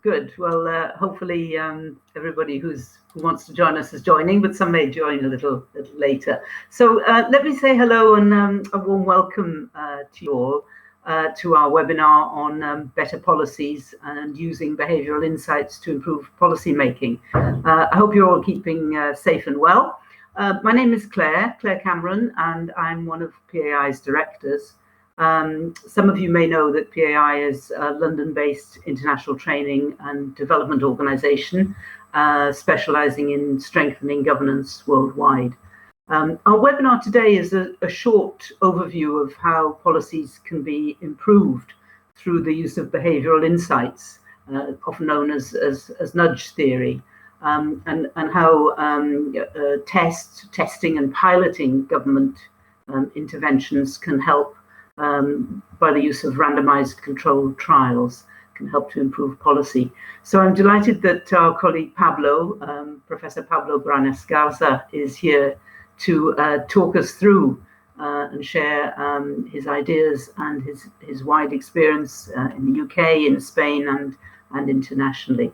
good. Well, hopefully everybody who wants to join us is joining, but some may join a little later. So let me say hello and a warm welcome to you all to our webinar on better policies and using behavioural insights to improve policy making. I hope you're all keeping safe and well. My name is Claire Cameron, and I'm one of PAI's directors. Some of you may know that PAI is a London-based international training and development organisation specialising in strengthening governance worldwide. Our webinar today is a short overview of how policies can be improved through the use of behavioural insights, often known as nudge theory, and how testing and piloting government interventions can help by the use of randomized controlled trials can help to improve policy. So I'm delighted that our colleague Pablo, Professor Pablo Branes-Garza, is here to talk us through and share his ideas and his wide experience in the UK, in Spain, and internationally.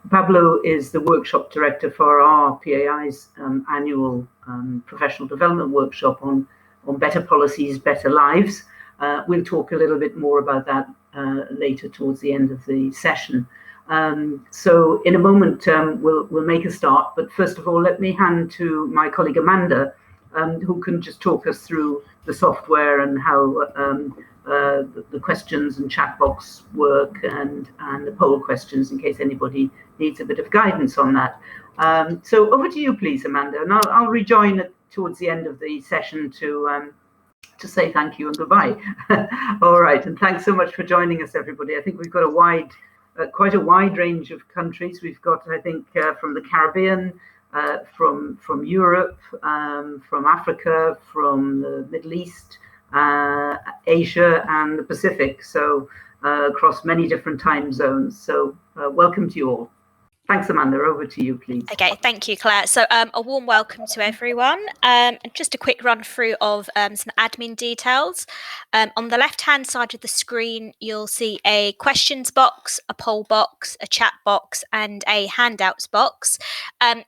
Pablo is the workshop director for our PAI's annual professional development workshop on better policies, better lives. We'll talk a little bit more about that later towards the end of the session. So in a moment, we'll make a start. But first of all, let me hand to my colleague Amanda, who can just talk us through the software and how the questions and chat box work and the poll questions, in case anybody needs a bit of guidance on that. So over to you, please, Amanda, and I'll rejoin towards the end of the session to say thank you and goodbye. All right, and thanks so much for joining us, everybody. I think we've got quite a wide range of countries. We've got, I think, from the Caribbean, from Europe, from Africa, from the Middle East, Asia, and the Pacific. So across many different time zones. So welcome to you all. Thanks, Amanda. Over to you, please. Okay, thank you, Claire. So a warm welcome to everyone. Just a quick run through of some admin details. On the left-hand side of the screen, you'll see a questions box, a poll box, a chat box, and a handouts box.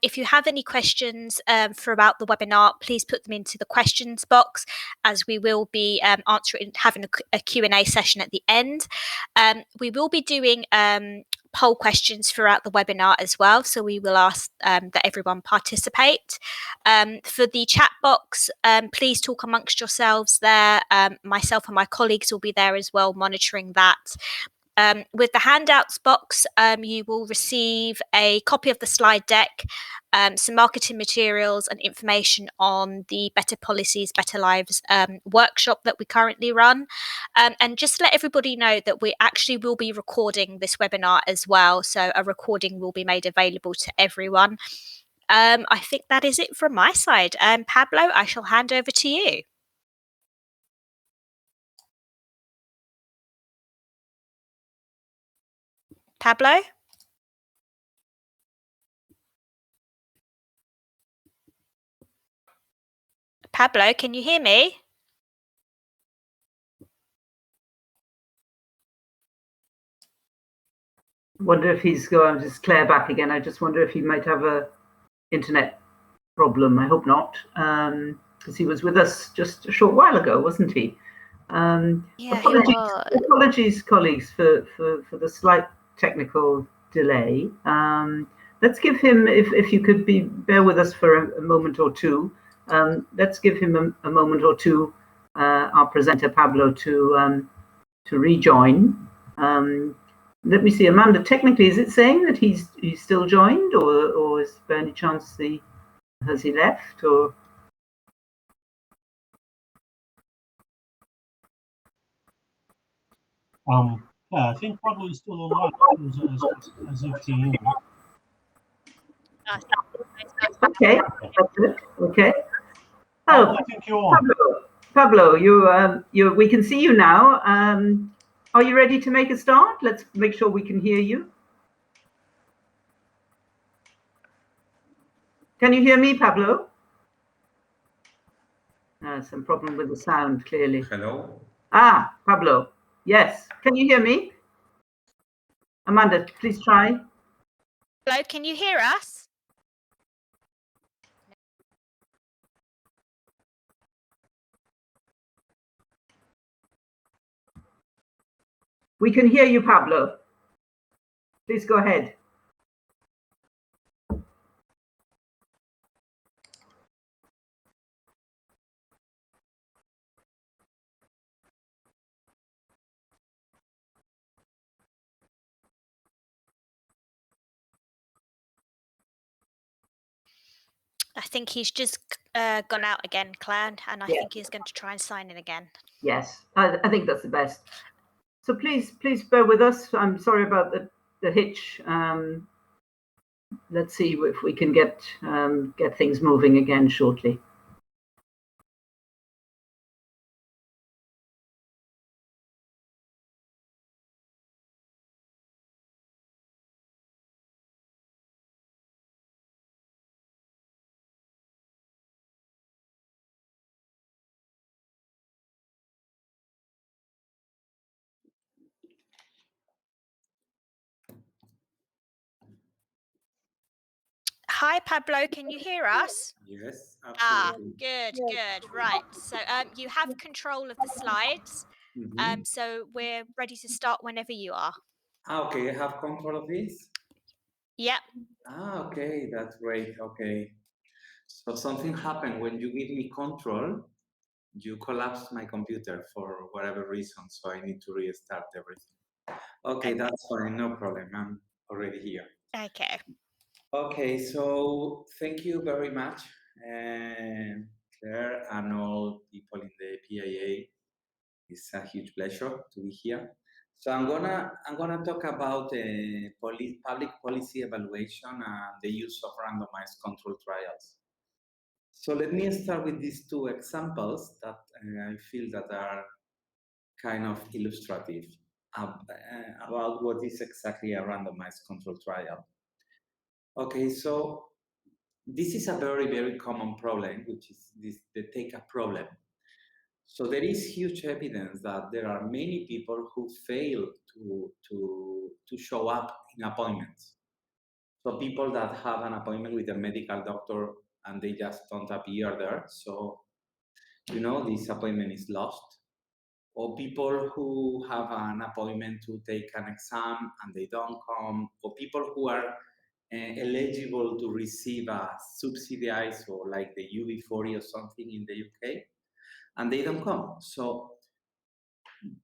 If you have any questions throughout the webinar, please put them into the questions box, as we will be having a Q&A session at the end. We will be doing poll questions throughout the webinar as well, so we will ask that everyone participate. For the chat box, please talk amongst yourselves there. Myself and my colleagues will be there as well, monitoring that. With the handouts box, you will receive a copy of the slide deck, some marketing materials and information on the Better Policies, Better Lives workshop that we currently run. And just to let everybody know that we actually will be recording this webinar as well. So a recording will be made available to everyone. I think that is it from my side. Pablo, I shall hand over to you. Pablo? Pablo, can you hear me? Wonder if he's going. Just Claire back again. I just wonder if he might have a internet problem. I hope not, because he was with us just a short while ago, wasn't he? Yeah, apologies, colleagues, for the slight technical delay. Let's give him, if you could bear with us for a moment or two. Let's give him a moment or two, our presenter Pablo, to rejoin. Let me see, Amanda. Technically, is it saying that he's still joined, or is there any chance has he left, or? Yeah, I think Pablo is still online as if he. Okay, that's it. Okay. Oh, I think you're on. Pablo, we can see you now. Are you ready to make a start? Let's make sure we can hear you. Can you hear me, Pablo? Some problem with the sound, clearly. Hello? Ah, Pablo. Yes. Can you hear me? Amanda, please try. Hello, can you hear us? We can hear you, Pablo. Please go ahead. I think he's just gone out again, Claire, and I think he's going to try and sign in again. Yes, I think that's the best. So please bear with us. I'm sorry about the hitch. Let's see if we can get things moving again shortly. Hi, Pablo, can you hear us? Yes, absolutely. Good. Right. So you have control of the slides. So we're ready to start whenever you are. Okay, I have control of this? Yep. Okay, that's great. Okay. So something happened when you give me control, you collapsed my computer for whatever reason, so I need to restart everything. Okay, that's fine, no problem. I'm already here. Okay. Okay, so thank you very much, Claire, and all people in the PIA. It's a huge pleasure to be here. So I'm gonna talk about public policy evaluation and the use of randomized control trials. So let me start with these two examples that I feel that are kind of illustrative about what is exactly a randomized control trial. Okay, so this is a very, very common problem, which is the take-up problem. So there is huge evidence that there are many people who fail to show up in appointments. So people that have an appointment with a medical doctor and they just don't appear there. So, this appointment is lost. Or people who have an appointment to take an exam and they don't come. Or people who are eligible to receive a subsidized or like the UB40 or something in the UK, and they don't come. So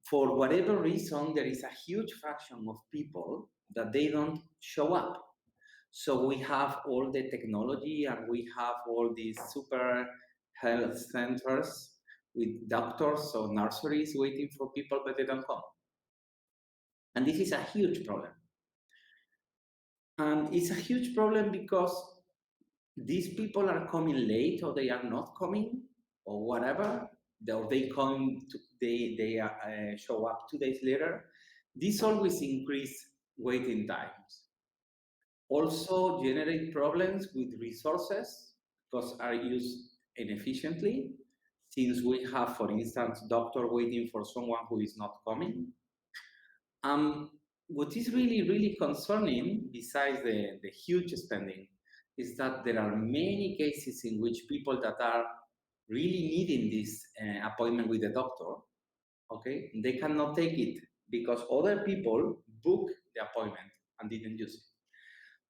for whatever reason, there is a huge fraction of people that they don't show up. So we have all the technology and we have all these super health centers with doctors or nurseries waiting for people, but they don't come. And this is a huge problem. And it's a huge problem because these people are coming late or they are not coming or whatever, or they show up 2 days later. This always increase waiting times. Also generate problems with resources because are used inefficiently, since we have, for instance, doctor waiting for someone who is not coming. What is really, really concerning, besides the huge spending, is that there are many cases in which people that are really needing this appointment with the doctor, okay, they cannot take it because other people book the appointment and didn't use it.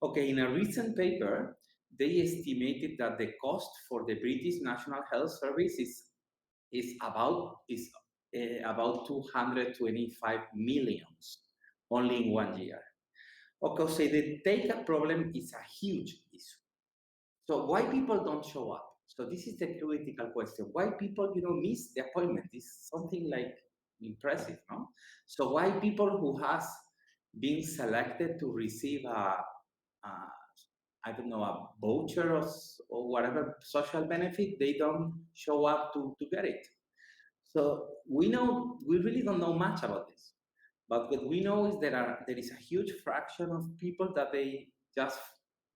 Okay, in a recent paper, they estimated that the cost for the British National Health Service is about 225 millions only in 1 year. Okay, so the take-up problem is a huge issue. So why people don't show up? So this is the critical question. Why people, miss the appointment? Is something like impressive, no? So why people who has been selected to receive a voucher or whatever social benefit, they don't show up to get it. So we really don't know much about this. But what we know is there is a huge fraction of people that they just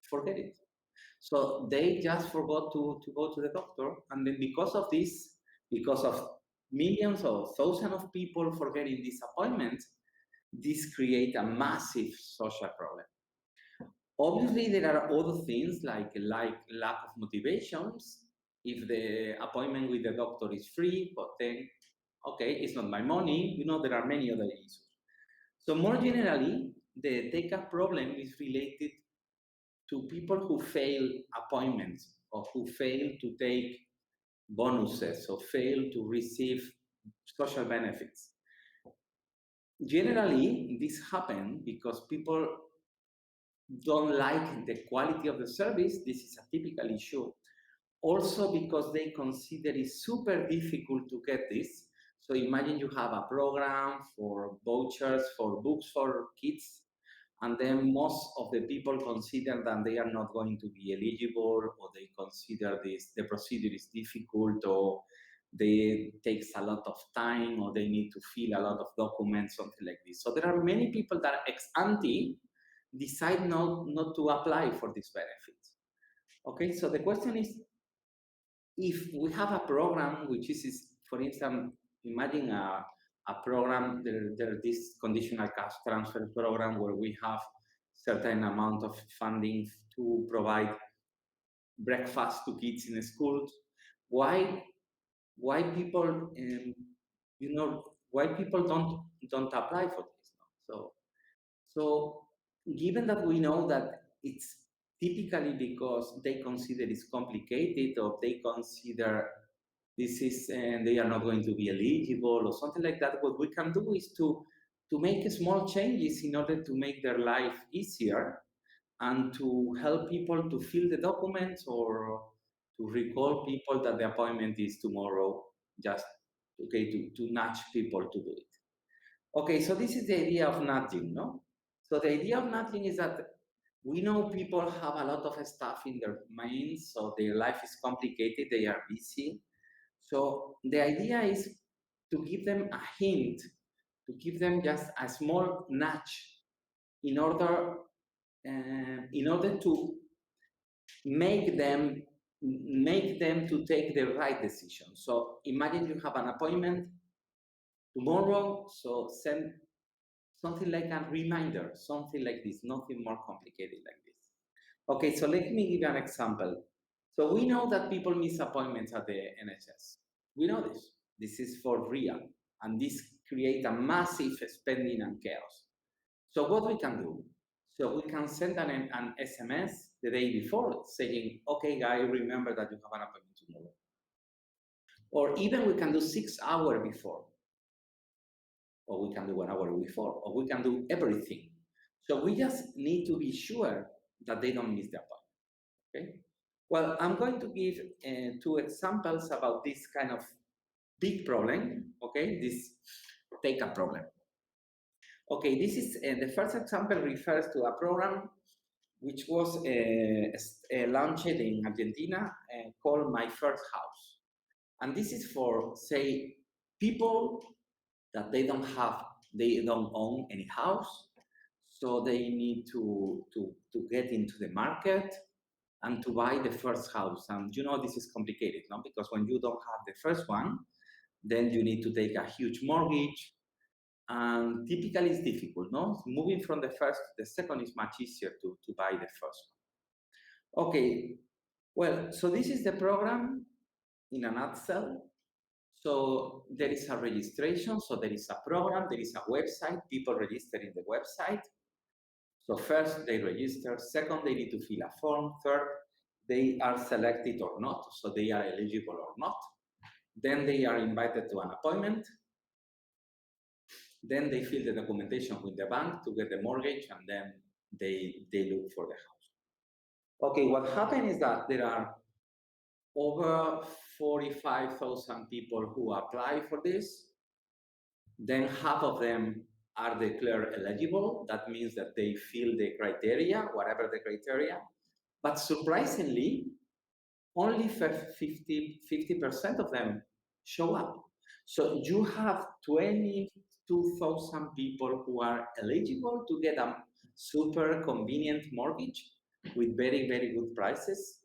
forget it. So they just forgot to go to the doctor. And then because of this, because of millions or thousands of people forgetting these appointments, this creates a massive social problem. Obviously, there are other things like lack of motivations. If the appointment with the doctor is free, but then, okay, it's not my money. You know, there are many other issues. So more generally, the take-up problem is related to people who fail appointments or who fail to take bonuses or fail to receive social benefits. Generally, this happens because people don't like the quality of the service. This is a typical issue. Also because they consider it super difficult to get this. So imagine you have a program for vouchers for books for kids, and then most of the people consider that they are not going to be eligible, or they consider the procedure is difficult, or they takes a lot of time, or they need to fill a lot of documents, something like this. So there are many people that ex ante decide not to apply for this benefit. Okay, so the question is, if we have a program which is for instance, imagine a program, there this conditional cash transfer program where we have certain amount of funding to provide breakfast to kids in schools. Why people why people don't apply for this? So given that we know that it's typically because they consider it's complicated, or they consider this is and they are not going to be eligible or something like that, what we can do is to make small changes in order to make their life easier and to help people to fill the documents, or to recall people that the appointment is tomorrow, just to nudge people to do it. Okay, so this is the idea of nudging, no? So the idea of nudging is that we know people have a lot of stuff in their minds, so their life is complicated, they are busy. So the idea is to give them a hint, to give them just a small nudge in order to make them to take the right decision. So imagine you have an appointment tomorrow, so send something like a reminder, something like this, nothing more complicated like this. Okay, so let me give you an example. So we know that people miss appointments at the NHS. We know this. This is for real. And this creates a massive spending and chaos. So what we can do? So we can send an SMS the day before saying, okay, guy, remember that you have an appointment tomorrow. Or even we can do 6 hours before. Or we can do 1 hour before. Or we can do everything. So we just need to be sure that they don't miss the appointment. Okay? Well, I'm going to give 2 examples about this kind of big problem. Okay, this take-up problem. Okay, this is the first example refers to a program which was launched in Argentina called My First House. And this is for, say, people that they don't own any house, so they need to get into the market and to buy the first house. And you know, this is complicated, no? Because when you don't have the first one, then you need to take a huge mortgage. And typically it's difficult, no? Moving from the first to the second is much easier to buy the first one. Okay, well, so this is the program in a nutshell. So there is a registration, so there is a program, there is a website, people register in the website. So first they register, second they need to fill a form, third they are selected or not, so they are eligible or not. Then they are invited to an appointment. Then they fill the documentation with the bank to get the mortgage, and then they look for the house. Okay, what happened is that there are over 45,000 people who apply for this. Then half of them are declared eligible. That means that they fill the criteria, whatever the criteria. But surprisingly, only 50% of them show up. So you have 22,000 people who are eligible to get a super convenient mortgage with very, very good prices,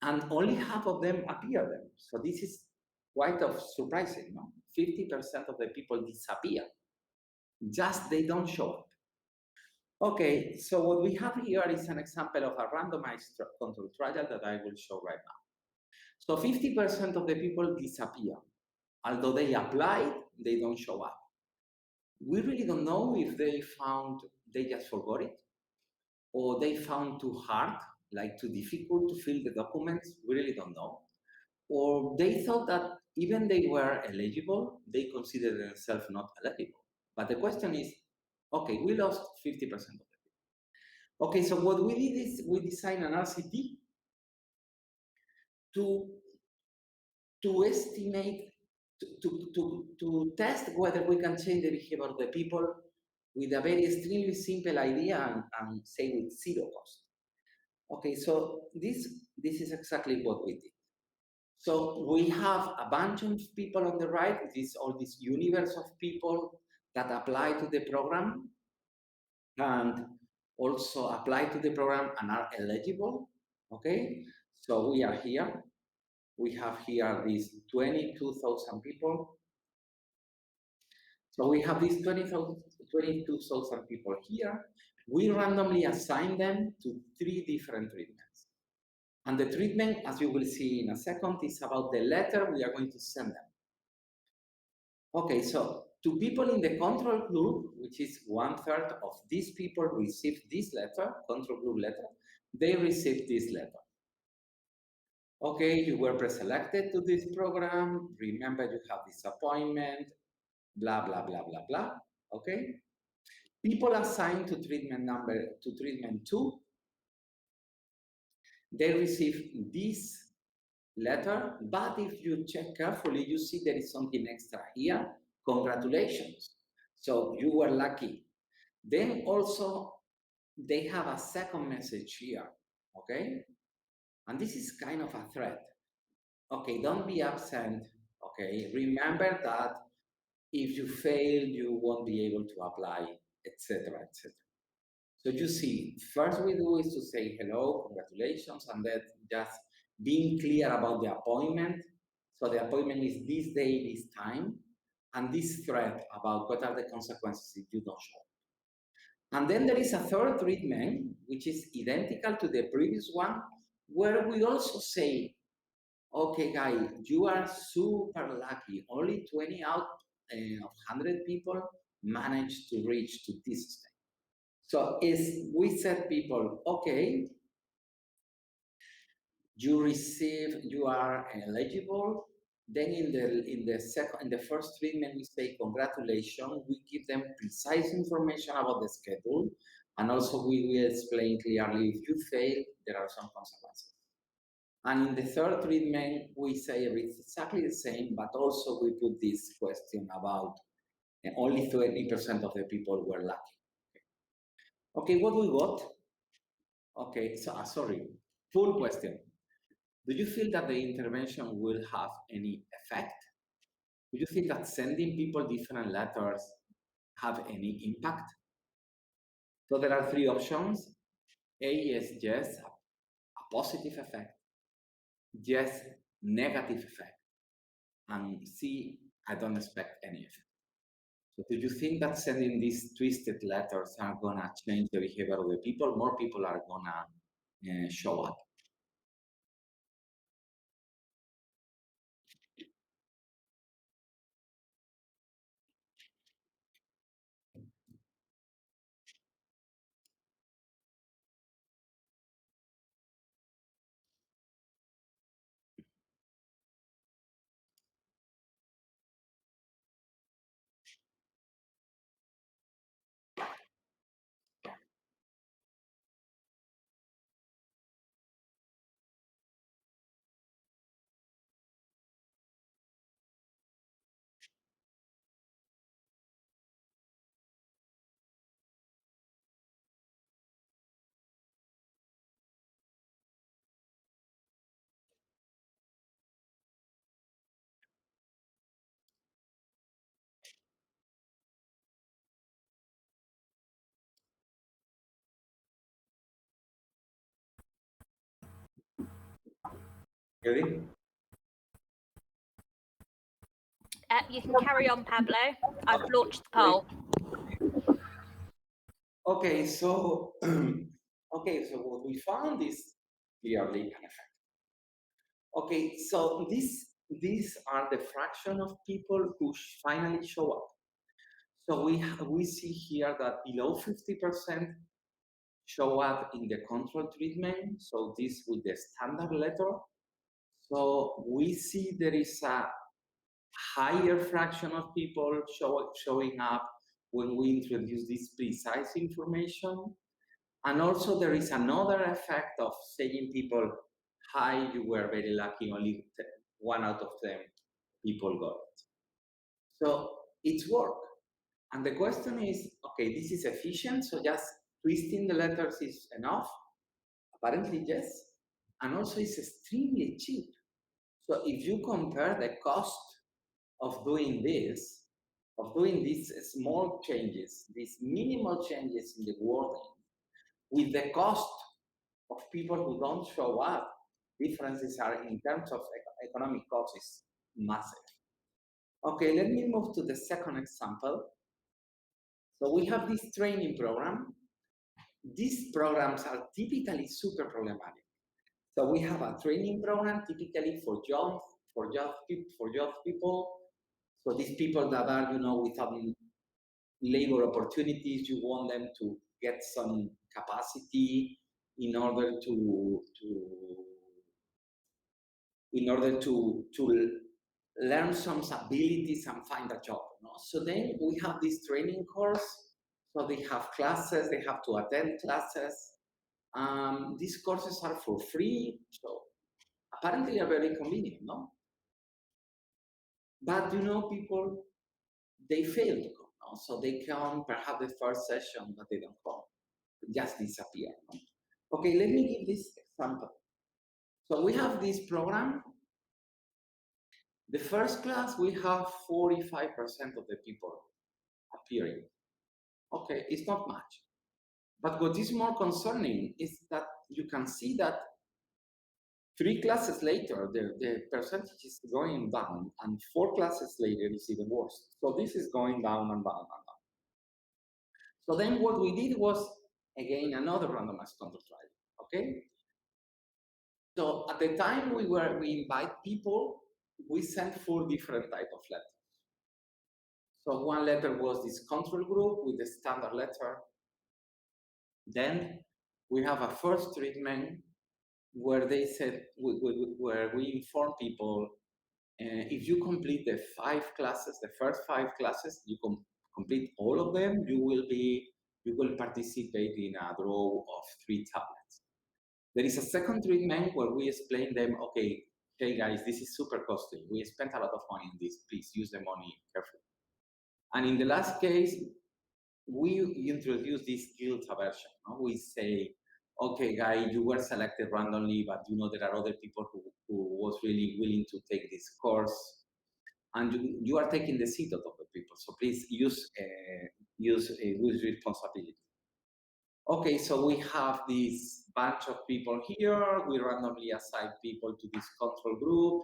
and only half of them appear there. So this is quite surprising, no? 50% of the people disappear. just they don't show up. Okay, so what we have here is an example of a randomized control trial that I will show right now. So 50% of the people disappear. Although they applied, they don't show up. We really don't know if they just forgot it, or they found too hard, like too difficult to fill the documents. We really don't know. Or they thought that even they were eligible, they considered themselves not eligible. But the question is, okay, we lost 50% of it. Okay, so what we did is we designed an RCT to estimate, to test whether we can change the behavior of the people with a very extremely simple idea and say with zero cost. Okay, so this is exactly what we did. So we have a bunch of people on the right, all this universe of people that apply to the program and also apply to the program and are eligible, okay? So we are here. We have here these 22,000 people. So we have these 22,000 people here. We randomly assign them to 3 different treatments. And the treatment, as you will see in a second, is about the letter we are going to send them. Okay, so to people in the control group, which is 1/3 of these people received this letter, control group letter, they received this letter. Okay, you were preselected to this program. Remember, you have this appointment, blah, blah, blah, blah, blah. Okay? People assigned to treatment 2, they receive this letter, but if you check carefully, you see there is something extra here. Congratulations. So you were lucky. Then also, they have a second message here, okay? And this is kind of a threat. Okay, don't be absent, okay? Remember that if you fail, you won't be able to apply, etc., etc. So you see, first we do is to say hello, congratulations, and then just being clear about the appointment. So the appointment is this day, this time, and this threat about what are the consequences if you don't show. And then there is a third treatment, which is identical to the previous one, where we also say, okay, guys, you are super lucky. Only 20 out of 100 people managed to reach to this stage. So we said people, okay, you are eligible. Then in the first treatment, we say congratulations. We give them precise information about the schedule, and also we will explain clearly if you fail, there are some consequences. And in the third treatment, we say it's exactly the same, but also we put this question about only 20% of the people were lucky. Okay, what we got? Okay, so sorry, full question. Do you feel that the intervention will have any effect? Do you think that sending people different letters have any impact? So there are 3 options. A is yes, a positive effect. Yes, negative effect. And C, I don't expect any effect. So do you think that sending these twisted letters are gonna change the behavior of the people? More people are gonna show up. Ready? You can carry on, Pablo. I've launched the poll. Okay, so so what we found is clearly an effect. Okay, so these are the fraction of people who finally show up. So we see here that below 50% show up in the control treatment. So this with the standard letter. So we see there is a higher fraction of people showing up when we introduce this precise information. And also there is another effect of saying people, hi, you were very lucky, only 1 out of 10 people got it. So it's work. And the question is, okay, this is efficient, so just twisting the letters is enough? Apparently, yes. And also it's extremely cheap. So if you compare the cost of doing these small changes, these minimal changes in the wording, with the cost of people who don't show up, differences are in terms of economic cost is massive. Okay, let me move to the second example. So we have this training program. These programs are typically super problematic. So we have a training program typically for young people. So these people that are, without labor opportunities, you want them to get some capacity in order to learn some abilities and find a job. So then we have this training course. So they have classes, they have to attend classes. These courses are for free, so apparently are very convenient, no? But people, they fail to come, no? So they come perhaps the first session, but they don't come, they just disappear, no? Okay, let me give this example. So we have this program. The first class, we have 45% of the people appearing. Okay, it's not much. But what is more concerning is that you can see that 3 classes later, the percentage is going down, and 4 classes later is even worse. So this is going down and down and down. So then what we did was, again, another randomized control trial, okay? So at the time we invite people, we sent 4 different types of letters. So one letter was this control group with the standard letter. Then we have a first treatment where they said, where we inform people, if you complete the 5 classes, the first 5 classes, you complete all of them, you will participate in a draw of 3 tablets. There is a second treatment where we explain them, okay, hey guys, this is super costly. We spent a lot of money on this. Please use the money carefully. And in the last case, we introduce this guilt aversion. No? We say, okay, guy, you were selected randomly, but there are other people who was really willing to take this course, and you are taking the seat of the people. So please use with responsibility. Okay, so we have this bunch of people here. We randomly assign people to this control group.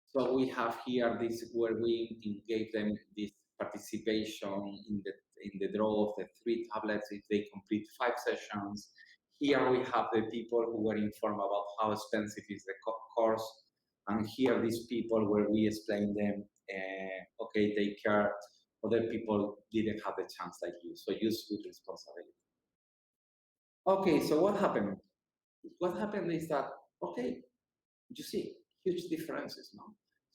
So we have here this where we gave them this participation in the draw of the 3 tablets if they complete 5 sessions. Here we have the people who were informed about how expensive is the course, and here these people where we explain them, okay, take care. Other people didn't have the chance like you, so use with responsibility. Okay, so what happened? What happened is that, okay, you see huge differences, no?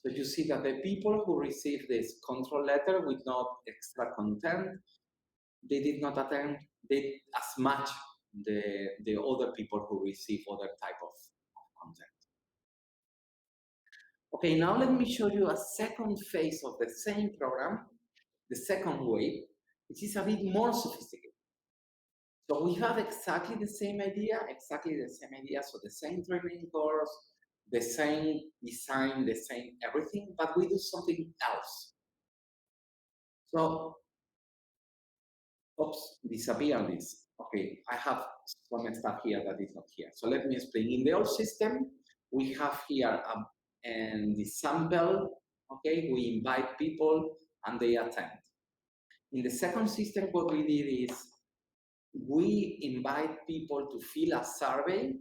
So you see that the people who received this control letter with no extra content, they did not attend as much the other people who receive other type of content. Okay, now let me show you a second phase of the same program, the second wave, which is a bit more sophisticated. So we have exactly the same idea, so the same training course, the same design, the same everything, but we do something else. So, oops, disappear this. Okay, I have some stuff here that is not here. So let me explain. In the old system, we have here and the sample, okay, we invite people and they attend. In the second system, what we did is we invite people to fill a survey.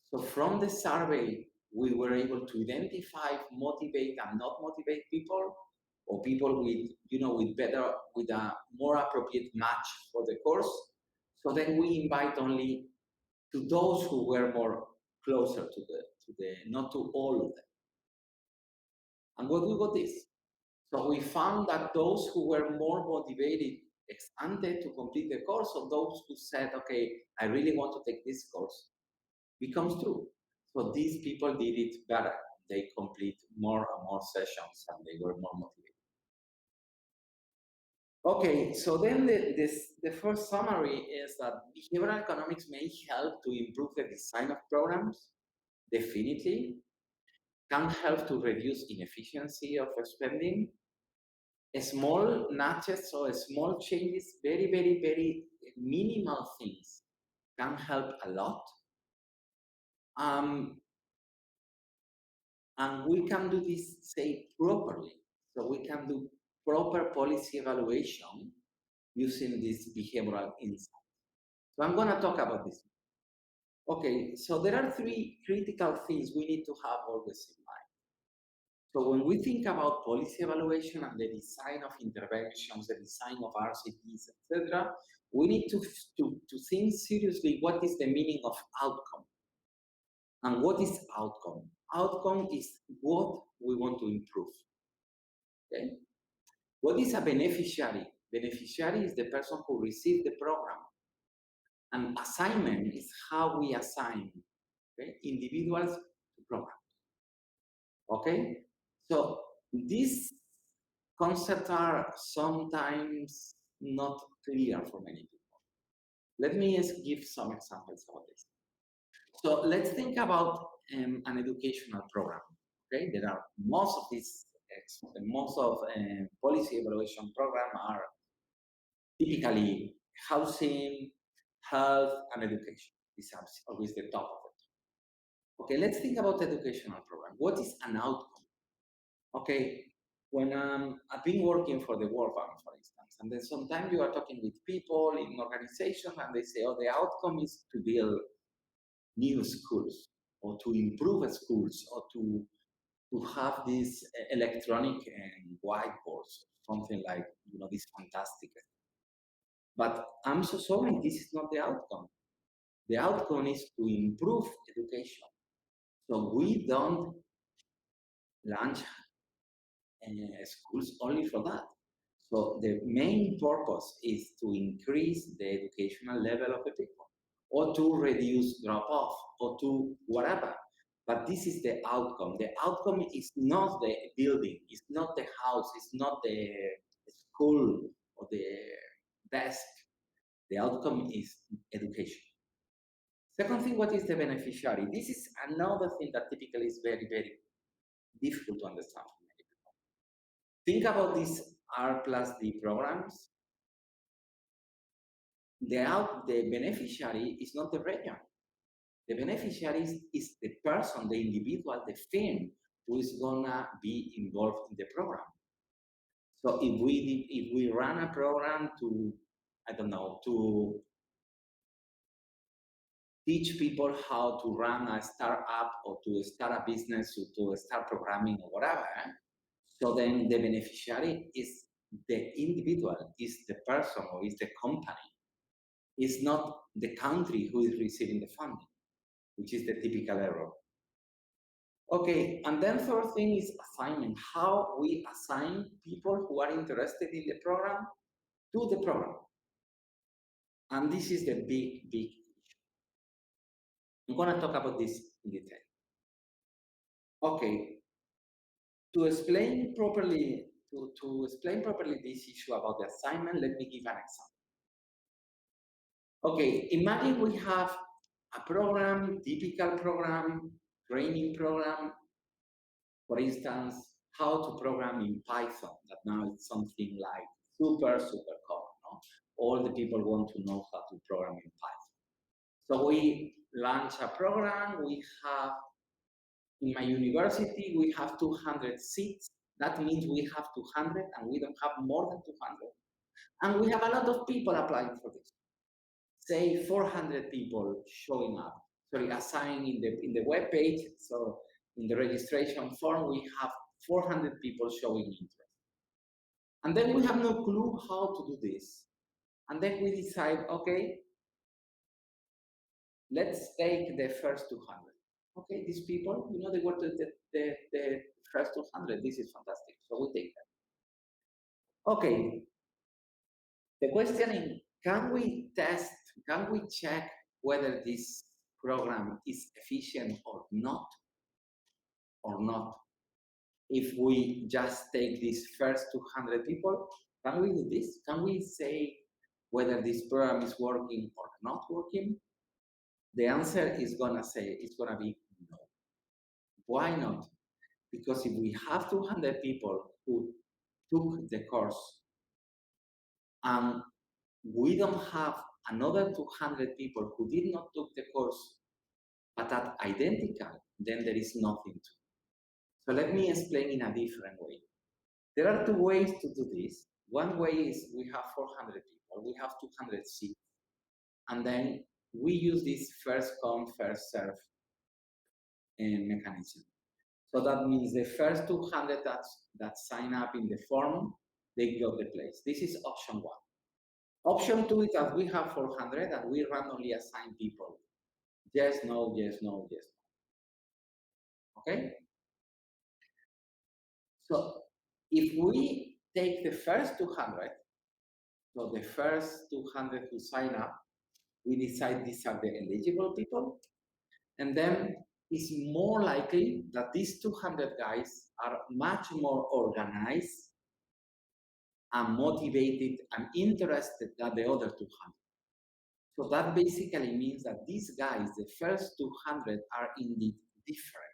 So from the survey, we were able to identify motivate and not motivate people, or people with, with a more appropriate match for the course. So then we invite only to those who were more closer to the, not to all of them. And what we got is, so we found that those who were more motivated ex ante to complete the course, or those who said, okay, I really want to take this course, becomes true. So these people did it better. They complete more and more sessions and they were more motivated. Okay, so then the first summary is that behavioral economics may help to improve the design of programs, definitely, can help to reduce inefficiency of spending. Small nudges or small changes, very, very, very minimal things can help a lot. And we can do this, say, properly. So we can do proper policy evaluation using this behavioral insight. So I'm going to talk about this. Okay, so there are three critical things we need to have always in mind. So when we think about policy evaluation and the design of interventions, the design of RCTs, etc., we need to think seriously what is the meaning of outcome. And what is outcome? Outcome is what we want to improve. Okay? What is a beneficiary? Beneficiary is the person who receives the program. And assignment is how we assign, okay, individuals to programs. Okay? So these concepts are sometimes not clear for many people. Let me give some examples of this. So let's think about an educational program. Okay, there are most of policy evaluation programs are typically housing, health, and education. These are always the top of it. Okay, let's think about educational program. What is an outcome? Okay, when I've been working for the World Bank, for instance, and then sometimes you are talking with people in organizations and they say, oh, the outcome is to build new schools or to improve schools or to have these electronic whiteboards, something like, this fantastic. But I'm so sorry, this is not the outcome. The outcome is to improve education. So we don't launch schools only for that. So the main purpose is to increase the educational level of the people, or to reduce drop-off, or to whatever. But this is the outcome. The outcome is not the building, it's not the house, it's not the school or the desk. The outcome is education. Second thing, what is the beneficiary? This is another thing that typically is very, very difficult to understand for many people. Think about these R+D programs. The beneficiary is not the region. The beneficiary is the person, the individual, the firm who is gonna be involved in the program. So if we run a program to, I don't know, to teach people how to run a startup or to start a business or to start programming or whatever, so then the beneficiary is the individual, is the person or is the company. It's not the country who is receiving the funding, which is the typical error. Okay, and then third thing is assignment. How we assign people who are interested in the program to the program. And this is the big, big issue. I'm going to talk about this in detail. Okay, to explain properly this issue about the assignment, let me give an example. Okay, imagine we have a program, typical program, training program, for instance, how to program in Python, that now it's something like super common. No? All the people want to know how to program in Python. So we launch a program, we have, in my university, we have 200 seats. That means we have 200 and we don't have more than 200. And we have a lot of people applying for this. say 400 people showing up, sorry, assigning in the web page. So in the registration form, we have 400 people showing interest. And then we have no clue how to do this. And then we decide, okay, let's take the first 200. Okay, these people, you know, they were the first 200. This is fantastic. So we take them. Okay. The question is, can we test, can we check whether this program is efficient or not? If we just take these first 200 people, can we do this? Can we say whether this program is working or not working? The answer is gonna be no. Why not? Because if we have 200 people who took the course and we don't have another 200 people who did not took the course but are identical, then there is nothing to. So let me explain in a different way. There are two ways to do this. One way is we have 400 people, we have 200 seats, and then we use this first come, first serve mechanism. So that means the first 200 that sign up in the form, they got the place. This is option one. Option two is that we have 400 and we randomly assign people. Yes, no, yes, no, yes, no. Okay? So if we take the first 200, so the first 200 who sign up, we decide these are the eligible people, and then it's more likely that these 200 guys are much more organized and motivated and interested than the other 200. So that basically means that these guys, the first 200, are indeed different.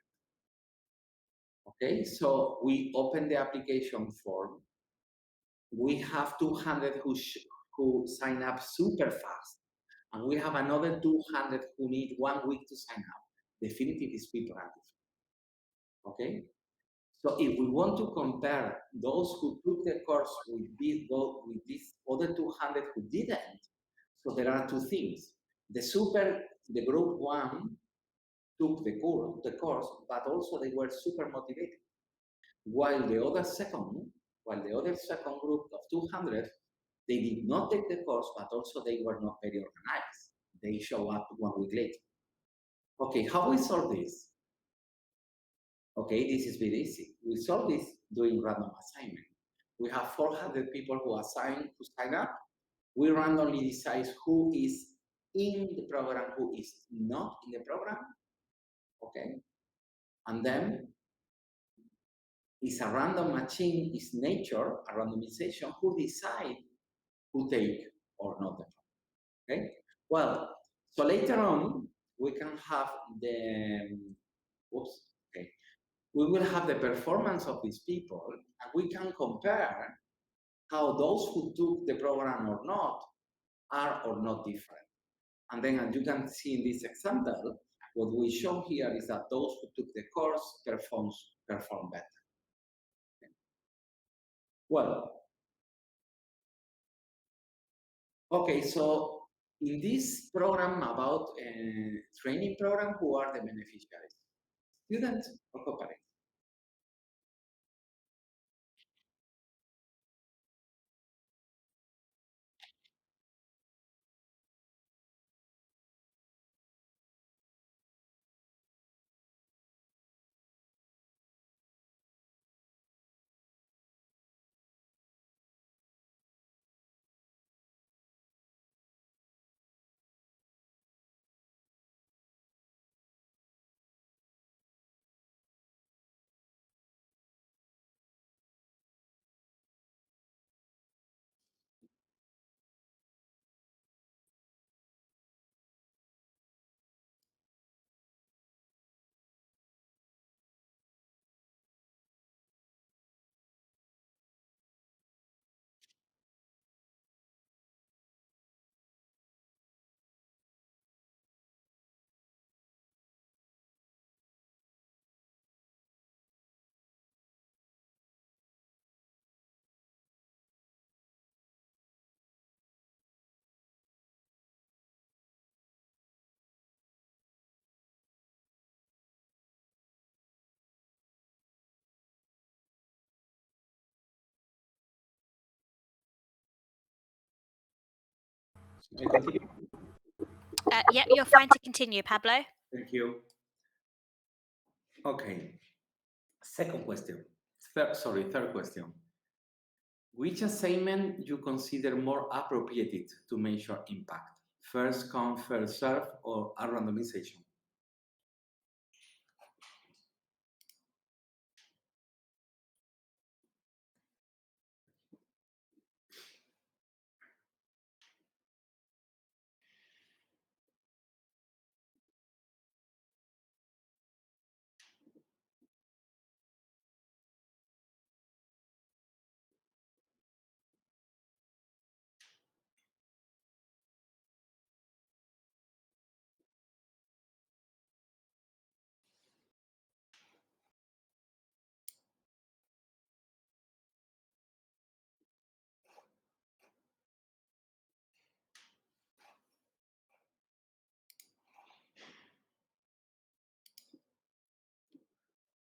Okay, so we open the application form. We have 200 who sign up super fast, and we have another 200 who need 1 week to sign up. Definitely, these people are different. Okay, so if we want to compare those who took the course with these other 200 who didn't, so there are two things. The group one took the course, but also they were super motivated. While the other second group of 200, they did not take the course, but also they were not very organized. They show up 1 week later. Okay, how we solve this? Okay, this is very easy. We solve this doing random assignment. We have 400 people who sign up. We randomly decide who is in the program, who is not in the program. Okay, and then it's a random machine, it's nature, a randomization, who decide who take or not the program. Okay, well, so later on we can have we will have the performance of these people, and we can compare how those who took the program or not are or not different. And then, as you can see in this example, what we show here is that those who took the course perform better. Well, okay, so in this program about training program, who are the beneficiaries? Students or co-parents? Can I continue? Yep, you're fine to continue, Pablo. Thank you. Okay. Second question. Third question. Which assignment you consider more appropriate to measure impact? First come, first serve, or a randomization?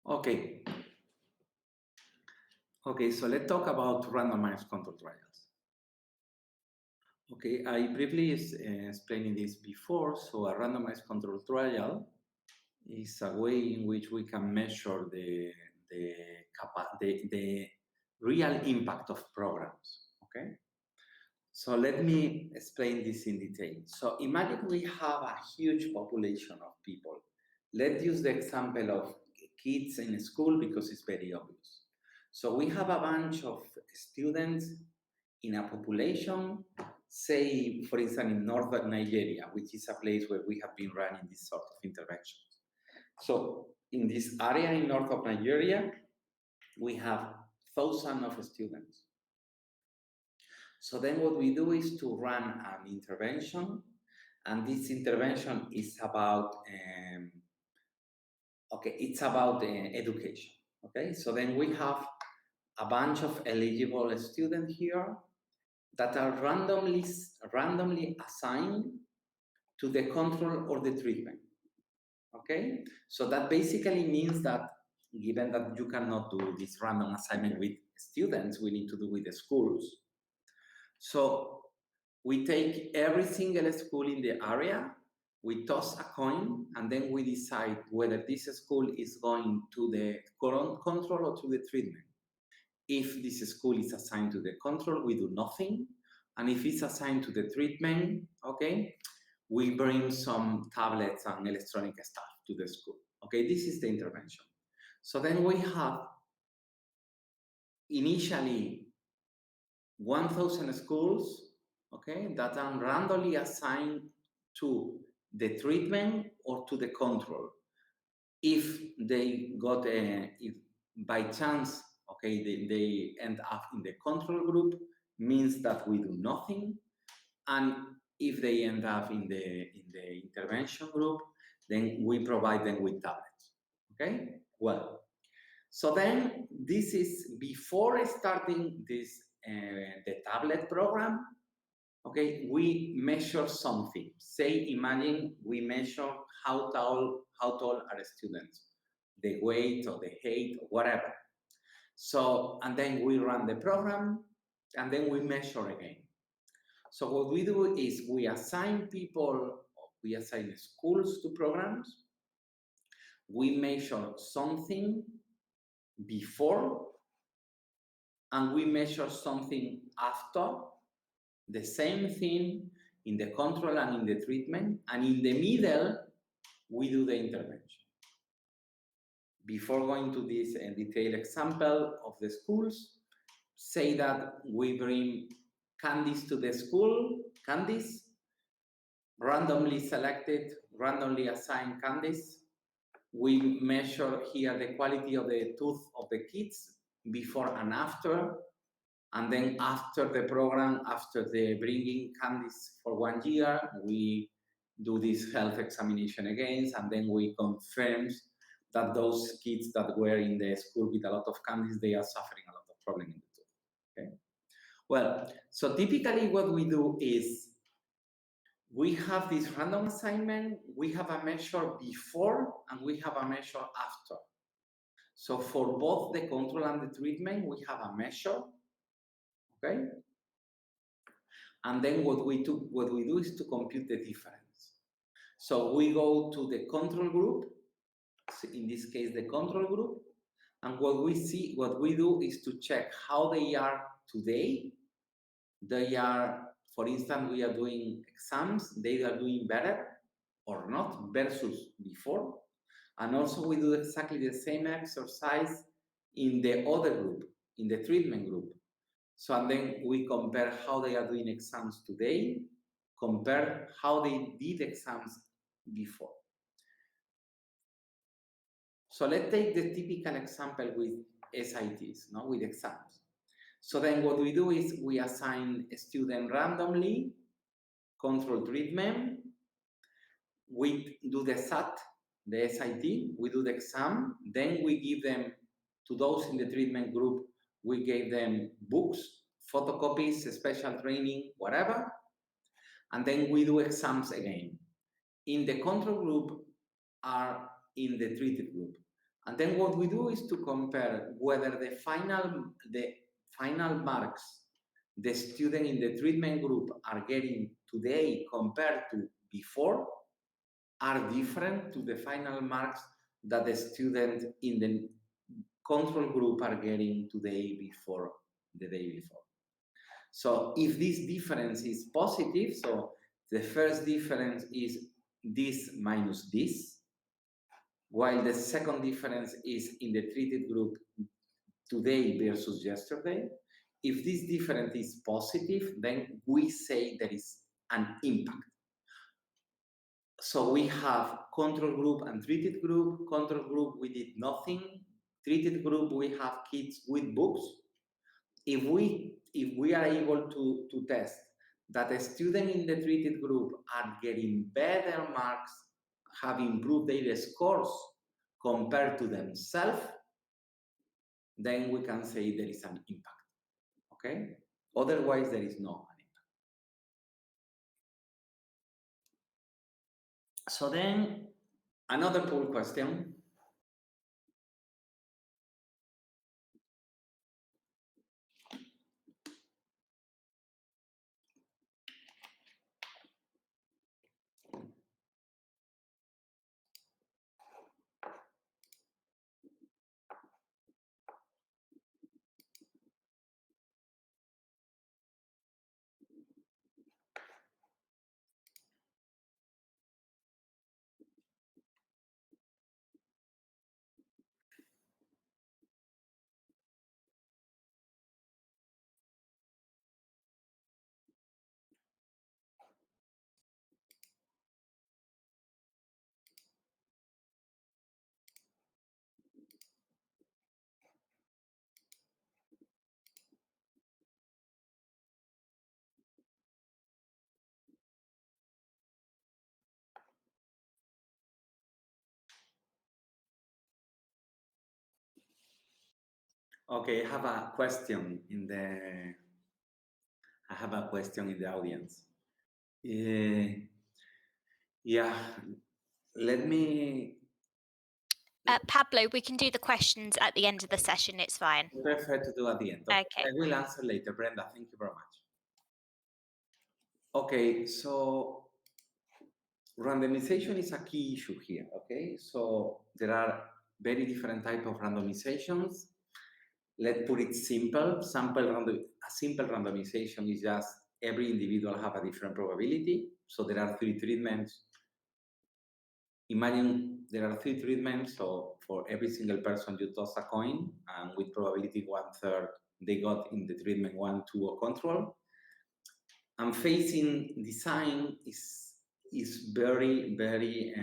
Okay. Okay, so let's talk about randomized control trials. Okay, I briefly explained this before. So a randomized control trial is a way in which we can measure the real impact of programs. Okay, so let me explain this in detail. So imagine we have a huge population of people. Let's use the example of kids in school because it's very obvious. So we have a bunch of students in a population, say, for instance, in northern Nigeria, which is a place where we have been running this sort of interventions. So in this area in north of Nigeria, we have thousands of students. So then what we do is to run an intervention, and this intervention is about, education. Okay, so then we have a bunch of eligible students here that are randomly assigned to the control or the treatment. Okay, so that basically means that given that you cannot do this random assignment with students, we need to do with the schools. So we take every single school in the area, we toss a coin, and then we decide whether this school is going to the control or to the treatment. If this school is assigned to the control, we do nothing. And if it's assigned to the treatment, okay, we bring some tablets and electronic stuff to the school. Okay, this is the intervention. So then we have initially 1,000 schools, okay, that are randomly assigned to the treatment or to the control. If they got if by chance, okay, they end up in the control group, means that we do nothing. And if they end up in the intervention group, then we provide them with tablets. Okay, well, so then this is before starting this the tablet program. Okay, we measure something. Say, imagine we measure how tall are students, the weight or the height or whatever. So, and then we run the program, and then we measure again. So what we do is we assign people, we assign schools to programs. We measure something before, and we measure something after. The same thing in the control and in the treatment, and in the middle, we do the intervention. Before going to this detailed example of the schools, say that we bring candies to the school, candies, randomly selected, randomly assigned candies. We measure here the quality of the tooth of the kids before and after. And then after the program, after the bringing candies for 1 year, we do this health examination again, and then we confirm that those kids that were in the school with a lot of candies, they are suffering a lot of problem in the tooth. Okay. Well, so typically what we do is we have this random assignment, we have a measure before, and we have a measure after. So for both the control and the treatment, we have a measure. Okay. And then what we do is to compute the difference. So we go to the control group, in this case the control group, and what we do is to check how they are today. They are, for instance, we are doing exams, they are doing better or not versus before. And also we do exactly the same exercise in the other group, in the treatment group. So and then we compare how they are doing exams today, compare how they did exams before. So let's take the typical example with SITs, no, with exams. So then what we do is we assign a student randomly, control treatment, we do the SAT, the SIT, we do the exam, then we give them, to those in the treatment group, we gave them books, photocopies, special training, whatever, and then we do exams again. In the control group are in the treated group. And then what we do is to compare whether the final marks the student in the treatment group are getting today compared to before are different to the final marks that the student in the control group are getting today before the day before. So if this difference is positive, so the first difference is this minus this, while the second difference is in the treated group today versus yesterday. If this difference is positive, then we say there is an impact. So we have control group and treated group. Control group, we did nothing. Treated group, we have kids with books. If we are able to test that the students in the treated group are getting better marks, have improved their scores compared to themselves, then we can say there is an impact, okay? Otherwise, there is no impact. So then, another poll question. Okay, I have a question in the audience. Yeah, let me. Pablo, we can do the questions at the end of the session. It's fine. I prefer to do at the end. Okay. I will answer later, Brenda. Thank you very much. Okay, so randomization is a key issue here. Okay, so there are very different types of randomizations. Let's put it simple. A simple randomization is just every individual have a different probability. So there are 3 treatments. Imagine there are 3 treatments. So for every single person, you toss a coin, and with probability 1/3, they got in the treatment 1, 2, or control. And phasing design is very, very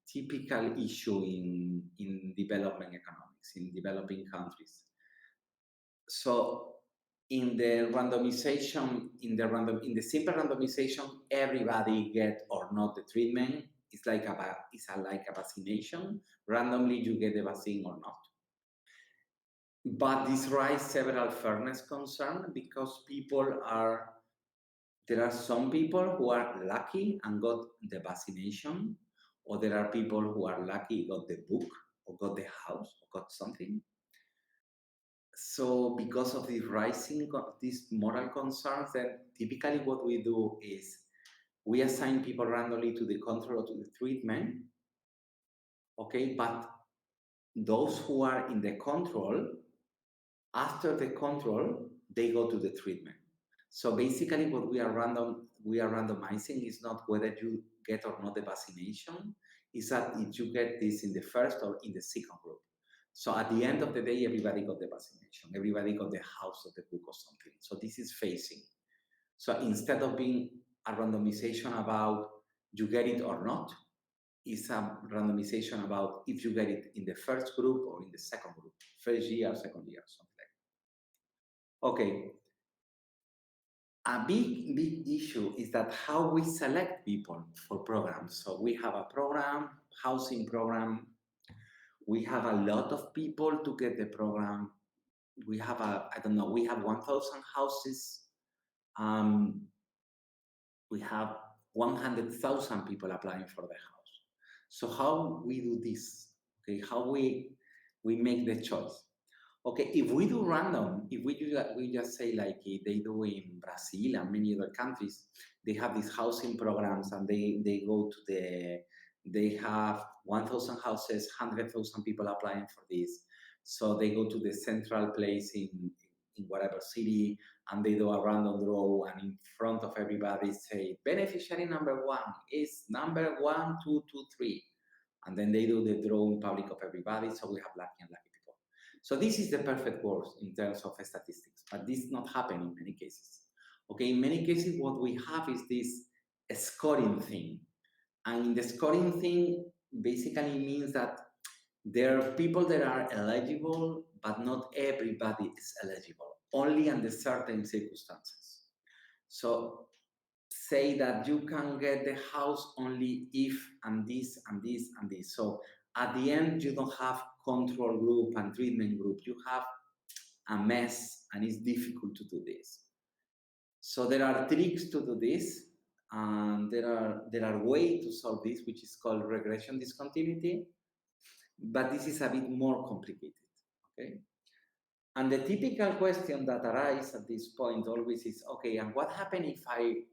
typical issue in development economics, in developing countries. So in the randomization, in the simple randomization, everybody get or not the treatment. It's like a vaccination. Randomly, you get the vaccine or not. But this raises several fairness concerns because there are some people who are lucky and got the vaccination, or there are people who are lucky, got the book, or got the house, or got something. So because of the rising these moral concerns, then typically what we do is we assign people randomly to the control or to the treatment. Okay, but those who are in the control, after the control, they go to the treatment. So basically what we are randomizing is not whether you get or not the vaccination, is that if you get this in the first or in the second group. So at the end of the day, everybody got the vaccination, everybody got the house or the book or something. So this is phasing. So instead of being a randomization about you get it or not, it's a randomization about if you get it in the first group or in the second group, first year, second year, something like that. Okay. A big issue is that how we select people for programs. So we have a program, housing program. We have a lot of people to get the program. We have we have 1,000 houses. We have 100,000 people applying for the house. So how we do this? Okay, how we make the choice? Okay, if we do random, if we just say like they do in Brazil and many other countries, they have these housing programs and they go to they have 1,000 houses, 100,000 people applying for this. So they go to the central place in whatever city and they do a random draw and in front of everybody say, beneficiary number 1 is number 1223. And then they do the draw in public of everybody. So we have lucky and lucky people. So this is the perfect world in terms of statistics, but this is not happening in many cases. Okay, in many cases, what we have is this scoring thing. And the scoring thing basically means that there are people that are eligible, but not everybody is eligible, only under certain circumstances. So say that you can get the house only if and this and this and this. So at the end, you don't have control group and treatment group. You have a mess and it's difficult to do this. So there are tricks to do this. And there are ways to solve this, which is called regression discontinuity. But this is a bit more complicated, okay? And the typical question that arises at this point always is, okay, and what happened if I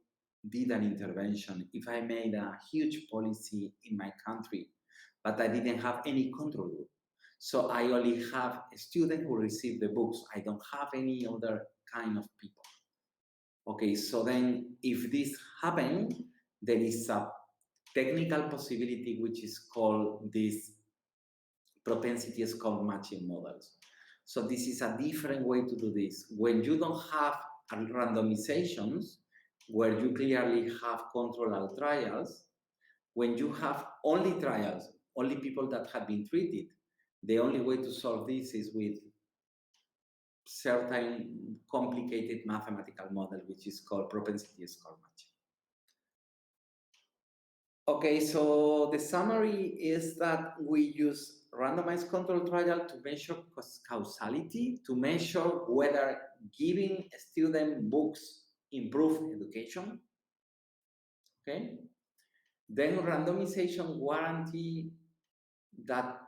did an intervention, if I made a huge policy in my country, but I didn't have any control group? So I only have a student who received the books. I don't have any other kind of people. Okay, so then if this happens, there is a technical possibility which is called this propensity score matching models. So this is a different way to do this. When you don't have randomizations, where you clearly have control trials, when you have only trials, only people that have been treated, the only way to solve this is with certain complicated mathematical model, which is called propensity score matching. Okay, so the summary is that we use randomized control trial to measure causality, to measure whether giving a student books improve education. Okay, then randomization guarantee that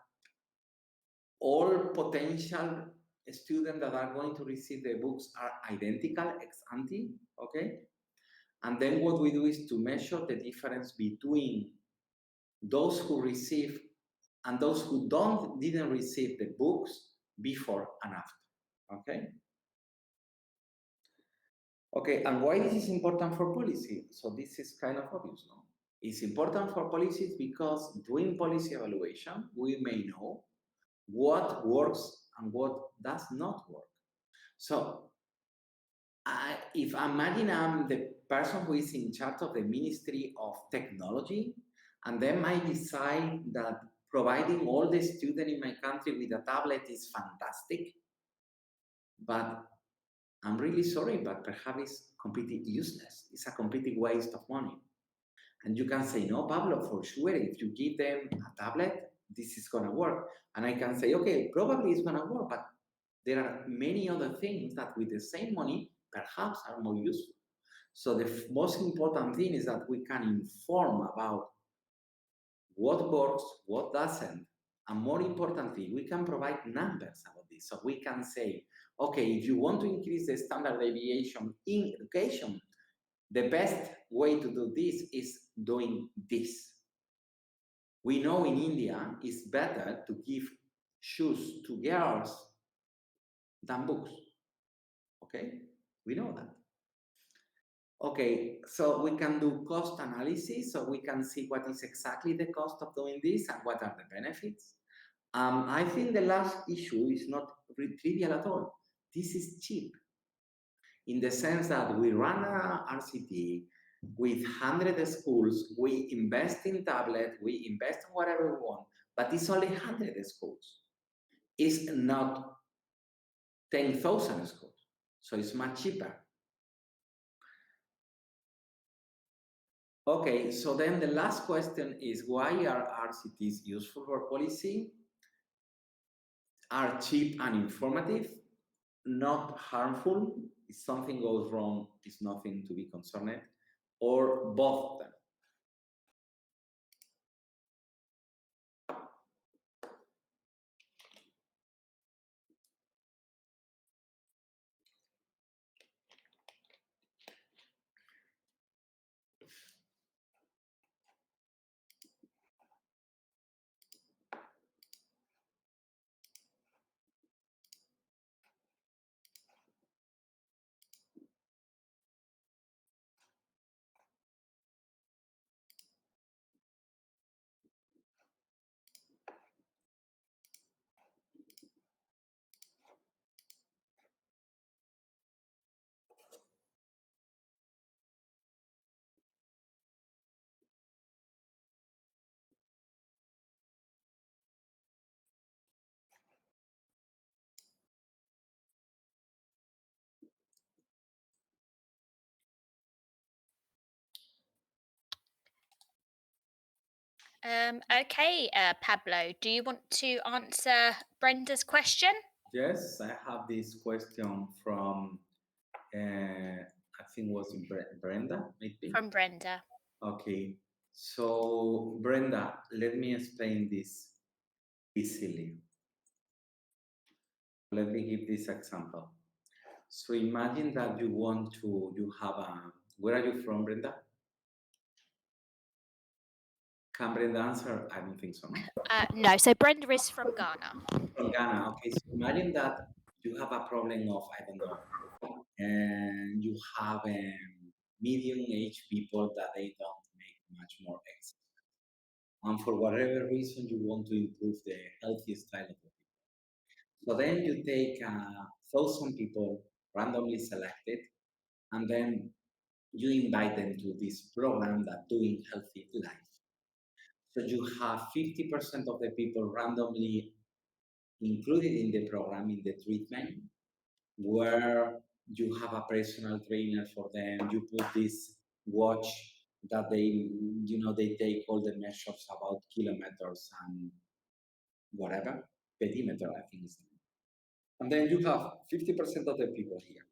all potential students that are going to receive the books are identical ex ante. Okay, and then what we do is to measure the difference between those who receive and those who didn't receive the books before and after, okay? Okay, and why this is important for policy? So this is kind of obvious, no? It's important for policies because doing policy evaluation, we may know what works and what does not work. So if imagine I'm the person who is in charge of the Ministry of Technology, and then I decide that providing all the students in my country with a tablet is fantastic, but I'm really sorry, but perhaps it's completely useless. It's a completely waste of money. And you can say, no, Pablo, for sure, if you give them a tablet, this is gonna work. And I can say, okay, probably it's gonna work, but there are many other things that with the same money, perhaps are more useful. So the most important thing is that we can inform about what works, what doesn't, And more importantly, we can provide numbers about this. So we can say, okay, if you want to increase the standard deviation in education, the best way to do this is doing this. We know in India it's better to give shoes to girls than books. Okay, we know that. Okay, so we can do cost analysis, so we can see what is exactly the cost of doing this and what are the benefits. I think the last issue is not trivial at all. This is cheap in the sense that we run a RCT with 100 schools, we invest in tablet, we invest in whatever we want, but it's only 100 schools. It's not 10,000 schools, so it's much cheaper. Okay, so then the last question is, why are RCTs useful for policy? Are cheap and informative, not harmful. If something goes wrong, it's nothing to be concerned, or both of them. Okay, Pablo, do you want to answer Brenda's question? Yes, I have this question from, I think was Brenda, maybe? From Brenda. Okay, so Brenda, let me explain this easily. Let me give this example. So imagine that you have a, where are you from, Brenda? Can Brenda answer? I don't think so, no? No, so Brenda is from Ghana. From Ghana, okay. So imagine that you have a problem of, I don't know, and you have medium-aged people that they don't make much more exercise. And for whatever reason, you want to improve the healthy style of the people. So then you take 1,000 people randomly selected, and then you invite them to this program that doing healthy life. So you have 50% of the people randomly included in the program, in the treatment, where you have a personal trainer for them. You put this watch that they take all the measures about kilometers and whatever, perimeter, I think is the name. And then you have 50% of the people here,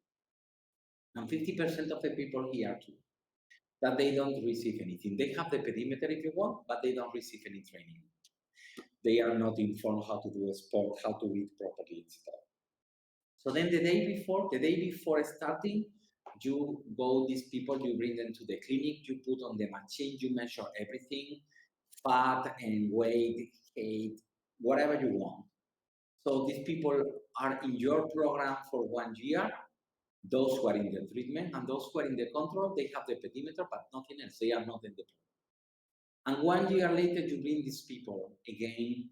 and 50% of the people here too, that they don't receive anything. They have the perimeter if you want, but they don't receive any training. They are not informed how to do a sport, how to eat properly, etc. So then the day before starting, you go, these people, you bring them to the clinic, you put on the machine, you measure everything, fat and weight, height, whatever you want. So these people are in your program for 1 year. Those who are in the treatment and those who are in the control, they have the perimeter, but nothing else. They are not in the program. And 1 year later, you bring these people again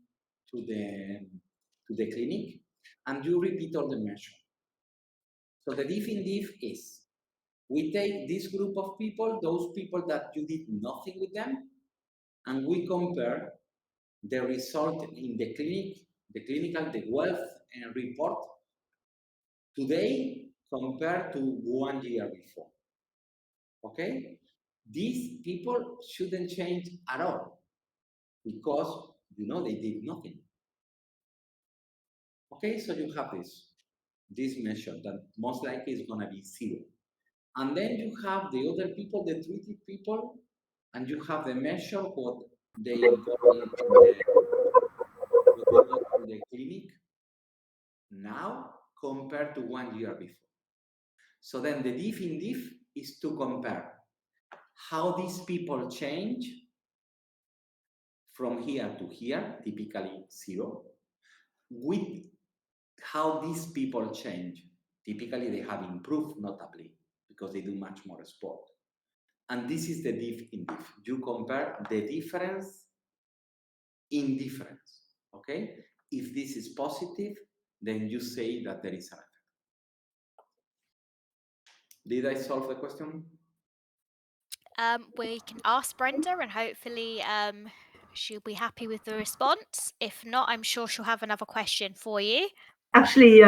to the clinic, and you repeat all the measures. So the diff in diff is, we take this group of people, those people that you did nothing with them, and we compare the result in the clinic, the wealth and report today compared to 1 year before. Okay? These people shouldn't change at all because, they did nothing. Okay, so you have this measure that most likely is going to be 0. And then you have the other people, the treated people, and you have the measure what they got the clinic now compared to 1 year before. So then the diff in diff is to compare how these people change from here to here, typically 0, with how these people change. Typically they have improved notably because they do much more sport. And this is the diff in diff. You compare the difference in difference, okay? If this is positive, then you say that there is an effect. Did I solve the question? We can ask Brenda and hopefully she'll be happy with the response. If not, I'm sure she'll have another question for you. Actually,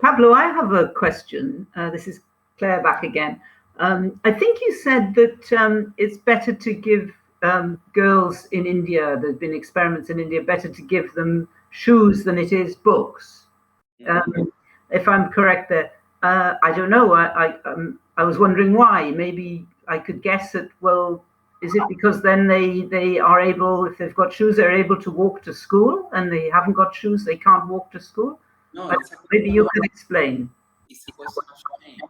Pablo, I have a question. This is Claire back again. I think you said that it's better to give girls in India, there's been experiments in India, better to give them shoes than it is books. If I'm correct there. I don't know. I was wondering why. Maybe I could guess at, well, is it because then they are able, if they've got shoes, they're able to walk to school, and they haven't got shoes, they can't walk to school? No, But maybe you can explain. It's a question of shame.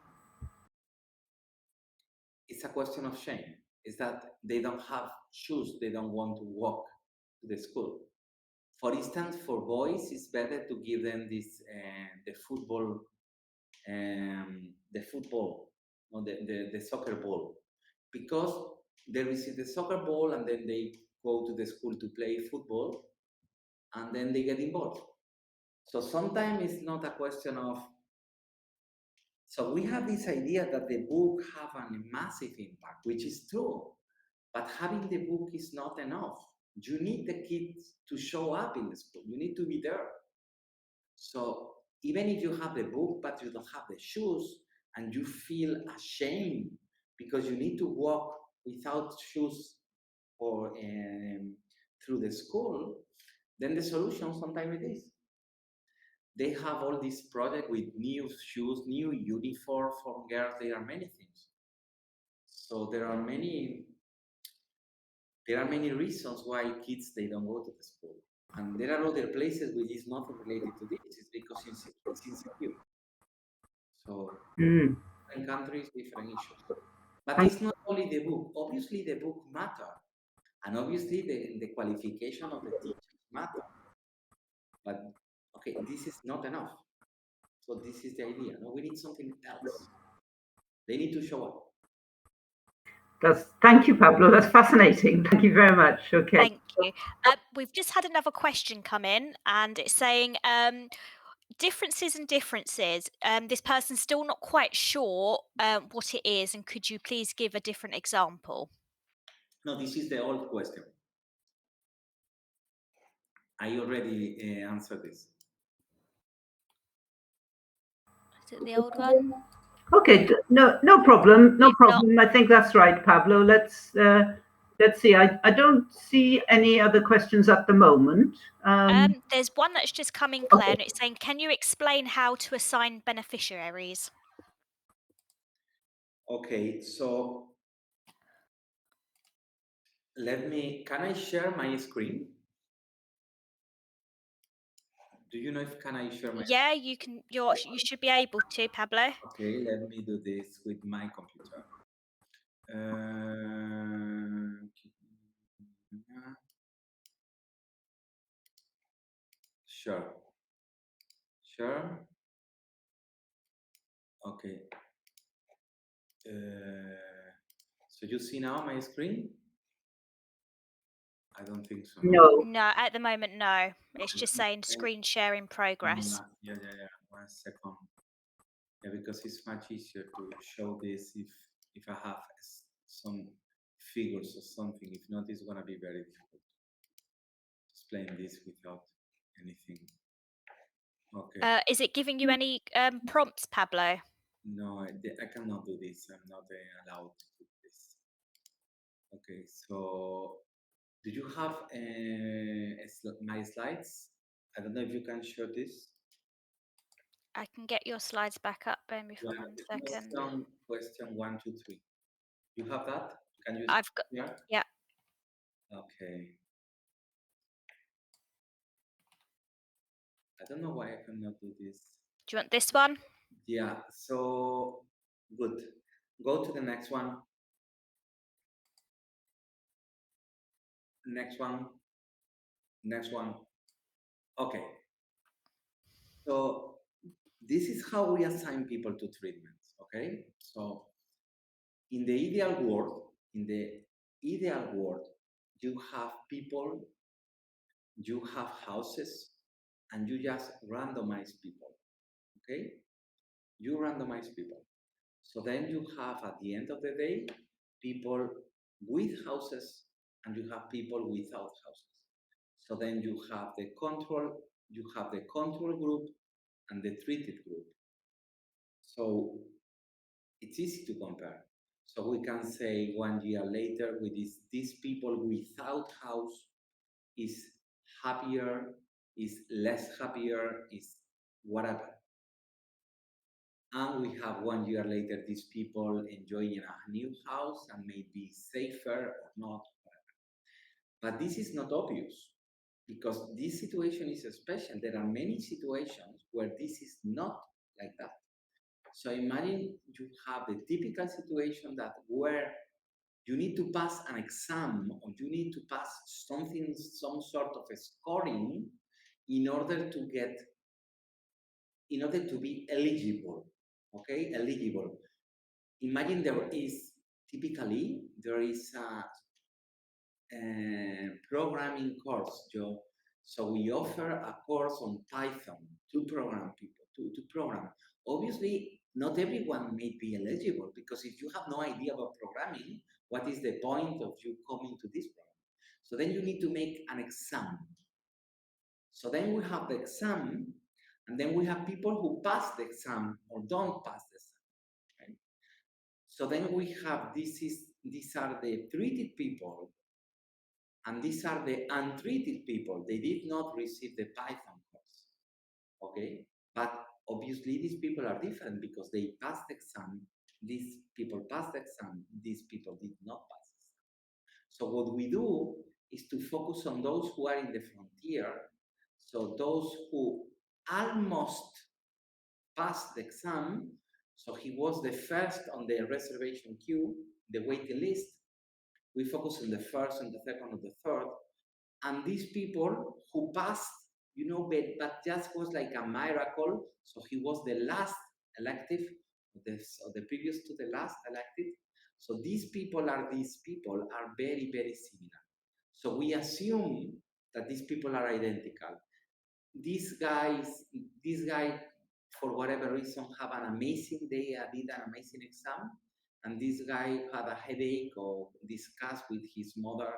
It's a question of shame. It's that they don't have shoes, they don't want to walk to the school. For instance, for boys, it's better to give them this the football, no, the soccer ball, because they receive the soccer ball and then they go to the school to play football, and then they get involved. So sometimes it's not a question of. So we have this idea that the book have a massive impact, which is true, but having the book is not enough. You need the kids to show up in the school. You need to be there. So even if you have the book, but you don't have the shoes, and you feel ashamed because you need to walk without shoes or through the school, then the solution sometimes it is. They have all this project with new shoes, new uniform for girls. There are many things. So there are many reasons why kids they don't go to the school. And there are other places which is not related to this. It's because it's insecure. So different countries, different issues. But it's not only the book. Obviously the book matter. And obviously the qualification of the teachers matter. But okay, this is not enough. So this is the idea. No, we need something else. They need to show up. Thank you, Pablo. That's fascinating. Thank you very much. Okay. Thank you. We've just had another question come in, and it's saying differences and differences. This person's still not quite sure what it is, and could you please give a different example? No, this is the old question. I already answered this. Is it the old one? Okay, no problem. No If problem. I think that's right, Pablo. Let's see. I don't see any other questions at the moment. There's one that's just come in, Claire, and it's saying, can you explain how to assign beneficiaries? Okay, so can I share my screen? Do you know if can I share my Yeah, you can. You should be able to, Pablo. Okay, let me do this with my computer. Sure. Okay. So you see now my screen? I don't think so. No, at the moment, no. It's just saying screen share in progress. Yeah. 1 second. Yeah, because it's much easier to show this if I have some figures or something. If not, it's gonna be very difficult to explain this without anything. Okay. Is it giving you any prompts, Pablo? No, I cannot do this. I'm not allowed to do this. Okay, so do you have my slides? I don't know if you can share this. I can get your slides back up. Bear me for 1 second. Question 1, 2, 3. You have that? Can you? I've got. Yeah. Okay. I don't know why I cannot do this. Do you want this one? Yeah, so good. Go to the next one. Next one. Next one. Okay. So this is how we assign people to treatments, okay? So in the ideal world, you have people, you have houses, and you just randomize people, okay? You randomize people. So then you have, at the end of the day, people with houses and you have people without houses. So then you have the control group and the treated group. So it's easy to compare. So we can say 1 year later, with these people without house is happier, is less happier, is whatever. And we have 1 year later, these people enjoying a new house and maybe safer or not, whatever. But this is not obvious because this situation is special. There are many situations where this is not like that. So imagine you have the typical situation that where you need to pass an exam or you need to pass something, some sort of a scoring in order to be eligible, okay? Eligible. Imagine there is a programming course, Joe. So we offer a course on Python to program people, to program. Obviously, not everyone may be eligible because if you have no idea about programming, what is the point of you coming to this program? So then you need to make an exam. So then we have the exam, and then we have people who pass the exam or don't pass the exam. Okay? So then we have these are the treated people. And these are the untreated people. They did not receive the Python course, okay? But obviously these people are different because they passed the exam. These people passed the exam. These people did not pass the exam. So what we do is to focus on those who are in the frontier. So those who almost passed the exam. So he was the first on the reservation queue, the waiting list. We focus on the first and the second and the third. And these people who passed, but just was like a miracle. So he was the last elective, the previous to the last elective. So these people are very, very similar. So we assume that these people are identical. This guy, for whatever reason, have an amazing day, did an amazing exam. And this guy had a headache or discussed with his mother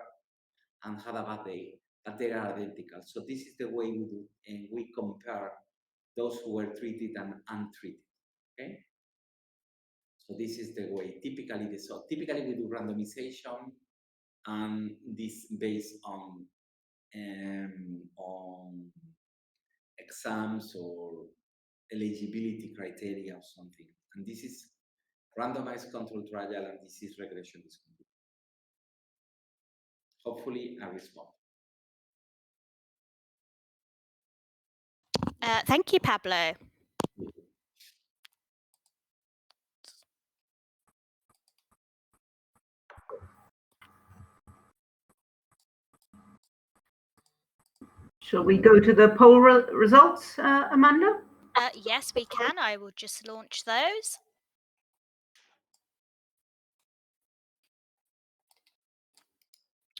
and had a bad day, but they are identical. So this is the way we do, and we compare those who were treated and untreated. Okay. So this is the way. Typically we do randomization, and this based on exams or eligibility criteria or something. And this is randomized control trial, and this is regression discontinuity. Hopefully, I respond. Thank you, Pablo. Shall we go to the poll results, Amanda? Yes, we can. I will just launch those.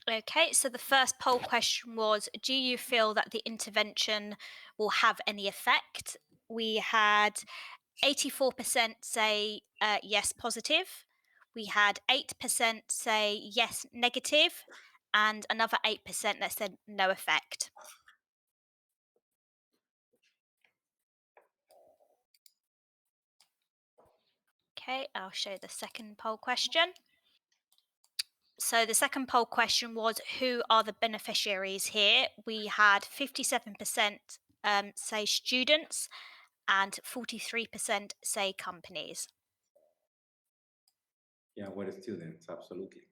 Okay, so the first poll question was, do you feel that the intervention will have any effect? We had 84% say yes, positive. We had 8% say yes, negative, and another 8% that said no effect. Okay, I'll show the second poll question. So the second poll question was, who are the beneficiaries here? We had 57% say students and 43% say companies. Yeah, we're students, absolutely.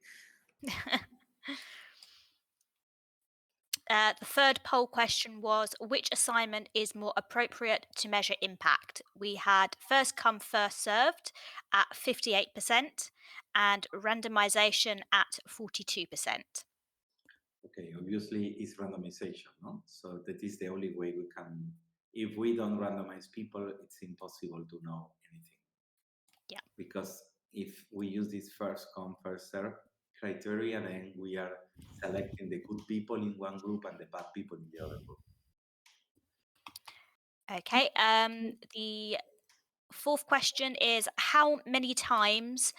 the third poll question was, which assignment is more appropriate to measure impact? We had first come, first served at 58% and randomization at 42%. Okay, obviously it's randomization, no? So that is the only way we can, if we don't randomize people, it's impossible to know anything. Yeah. Because if we use this first come, first serve criteria, then we are selecting the good people in one group and the bad people in the other group. Okay, the fourth question is, how many times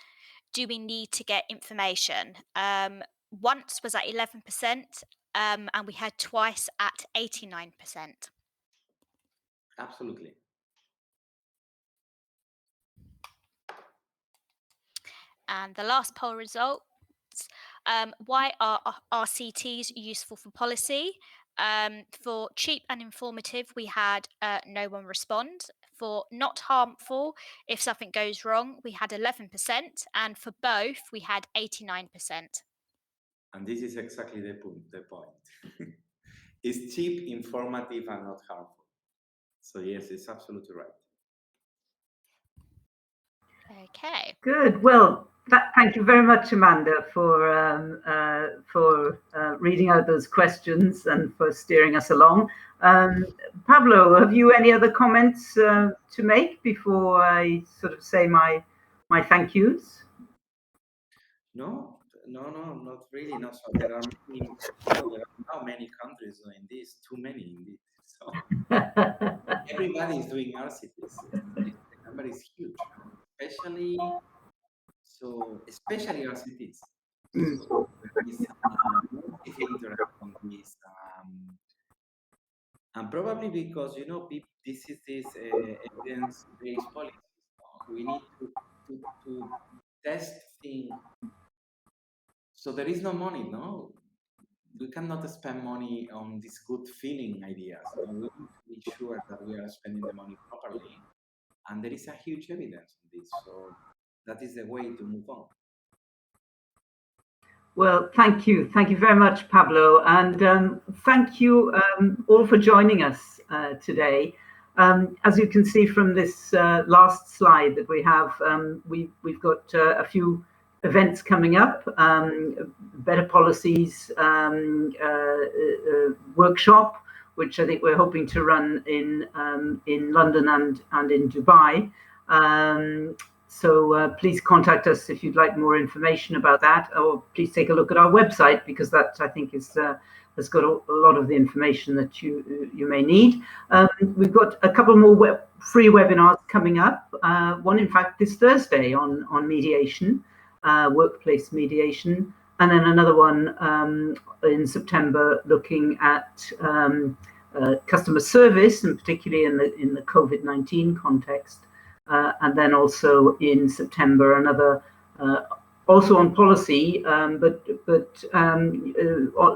do we need to get information? Once was at 11%, and we had twice at 89%. Absolutely. And the last poll results, why are RCTs useful for policy? For cheap and informative, we had no one respond. For not harmful, if something goes wrong, we had 11%, and for both, we had 89%. And this is exactly the point. It's cheap, informative, and not harmful. So yes, it's absolutely right. Okay. Good. Well, thank you very much, Amanda, for reading out those questions and for steering us along. Pablo, have you any other comments to make before I sort of say my thank yous? No, not really. No, so there are many, there are now many countries doing this. Too many indeed. So everybody is doing RCTs. The number is huge, especially RCTs. So there is massive interest on this, and probably because this is evidence-based policies. We need to test things. So there is no money, no. We cannot spend money on these good feeling ideas. No? We need to be sure that we are spending the money properly, and there is a huge evidence on this. So that is the way to move on. Well, thank you very much, Pablo, and thank you all for joining us today. As you can see from this last slide that we have, we've got a few events coming up, better policies workshop, which I think we're hoping to run in London and in Dubai. So please contact us if you'd like more information about that, or please take a look at our website, because that, I think, has got a lot of the information that you may need. We've got a couple more free webinars coming up. One, in fact, this Thursday on mediation, workplace mediation, and then another one in September looking at customer service, and particularly in the COVID-19 context. And then also in September, another also on policy, but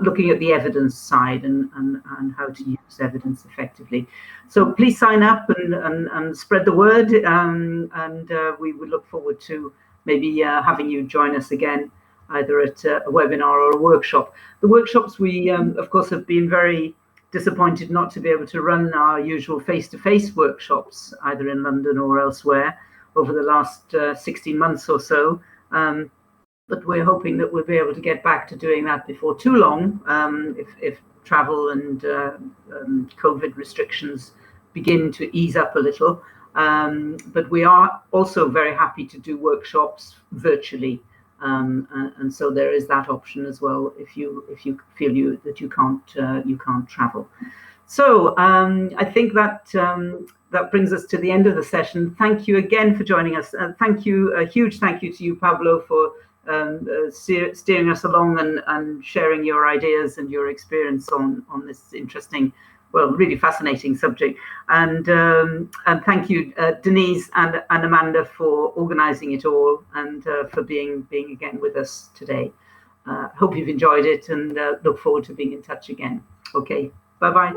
looking at the evidence side and how to use evidence effectively. So please sign up and spread the word, and we would look forward to maybe having you join us again, either at a webinar or a workshop. The workshops, we of course have been very disappointed not to be able to run our usual face-to-face workshops either in London or elsewhere over the last 16 months or so. But we're hoping that we'll be able to get back to doing that before too long, if travel and COVID restrictions begin to ease up a little. But we are also very happy to do workshops virtually. And so there is that option as well if you feel that you can't travel. So I think that brings us to the end of the session. Thank you again for joining us, and a huge thank you to you, Pablo, for steering us along and sharing your ideas and your experience on this interesting, well, really fascinating subject. And thank you, Denise and Amanda, for organising it all, and for being again with us today. Hope you've enjoyed it, and look forward to being in touch again. Okay, bye-bye.